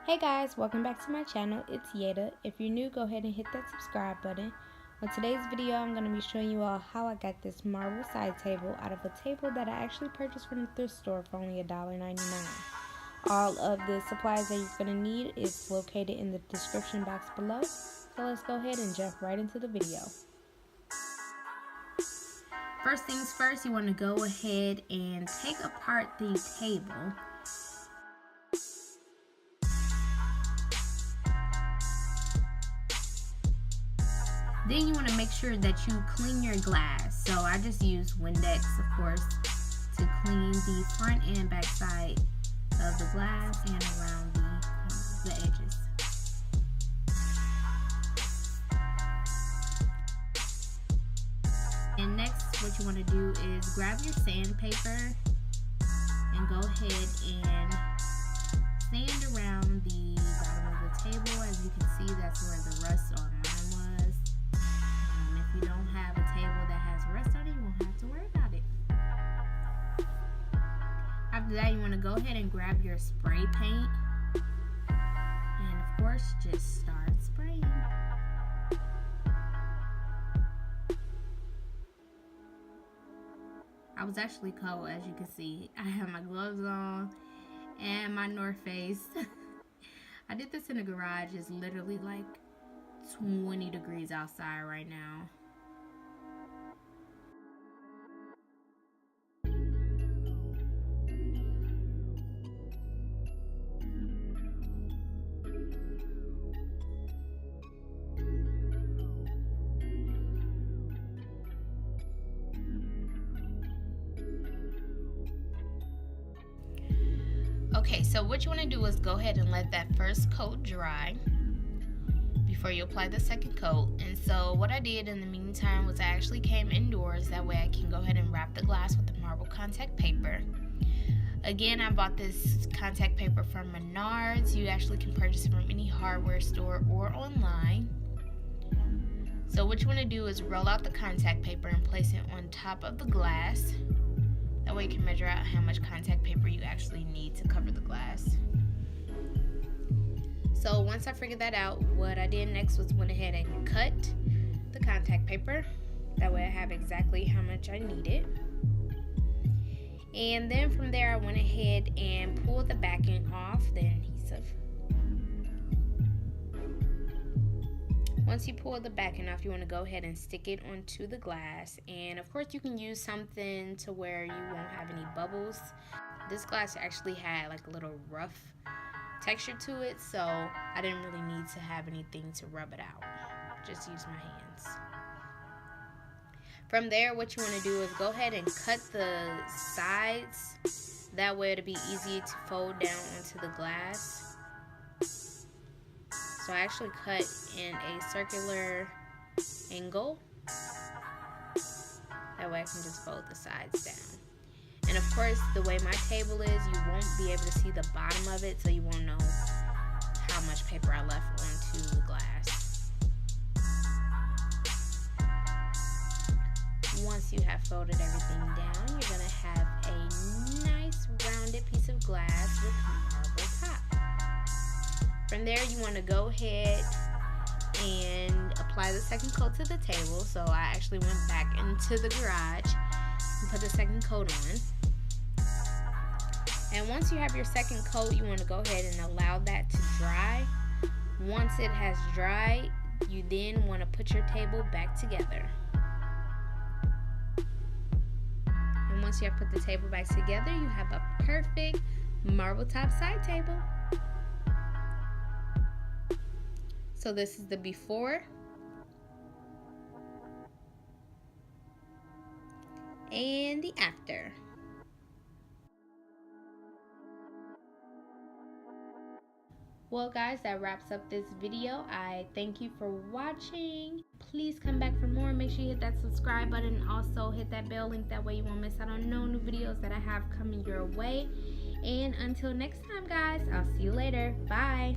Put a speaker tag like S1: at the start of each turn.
S1: Hey guys, welcome back to my channel. It's Yeda. If you're new, go ahead and hit that subscribe button. On today's video, I'm going to be showing you all how I got this marble side table out of a table that I actually purchased from the thrift store for only $1.99. All of the supplies that you're going to need is located in the description box below. So let's go ahead and jump right into the video. First things first, you want to go ahead and take apart the table. Then you want to make sure that you clean your glass. So I just use Windex, of course, to clean the front and back side of the glass and around the edges. And next, what you want to do is grab your sandpaper and go ahead and sand around the bottom of the table. As you can see, that's where the rust on mine was. If you don't have a table that has rust on it, you won't have to worry about it. After that, you want to go ahead and grab your spray paint and of course just start spraying. I was actually cold, as you can see. I have my gloves on and my North Face. I did this in the garage. It's literally like 20 degrees outside right now. Okay, so what you want to do is go ahead and let that first coat dry before you apply the second coat. And so what I did in the meantime was I actually came indoors. That way I can go ahead and wrap the glass with the marble contact paper. Again, I bought this contact paper from Menards. You actually can purchase it from any hardware store or online. So what you want to do is roll out the contact paper and place it on top of the glass. That way you can measure out how much contact paper you actually need to cover the glass. So once I figured that out, what I did next was went ahead and cut the contact paper. That way I have exactly how much I needed. And then from there I went ahead and pulled the backing off the adhesive. Once you pull the backing off, you want to go ahead and stick it onto the glass. And of course you can use something to where you won't have any bubbles. This glass actually had like a little rough texture to it, so I didn't really need to have anything to rub it out. Just use my hands. From there, what you want to do is go ahead and cut the sides. That way it'll be easy to fold down onto the glass. So I actually cut in a circular angle. That way I can just fold the sides down. And of course, the way my table is, you won't be able to see the bottom of it, so you won't know how much paper I left onto the glass. Once you have folded everything down, you're going to have a nice rounded piece of glass with marble top. From there, you want to go ahead and apply the second coat to the table. So I actually went back into the garage and put the second coat on. And once you have your second coat, you want to go ahead and allow that to dry. Once it has dried, you then want to put your table back together. And once you have put the table back together, you have a perfect marble top side table. So this is the before and the after. Well guys, that wraps up this video. I thank you for watching. Please come back for more. Make sure you hit that subscribe button and also hit that bell link. That way you won't miss out on no new videos that I have coming your way. And until next time guys, I'll see you later. Bye.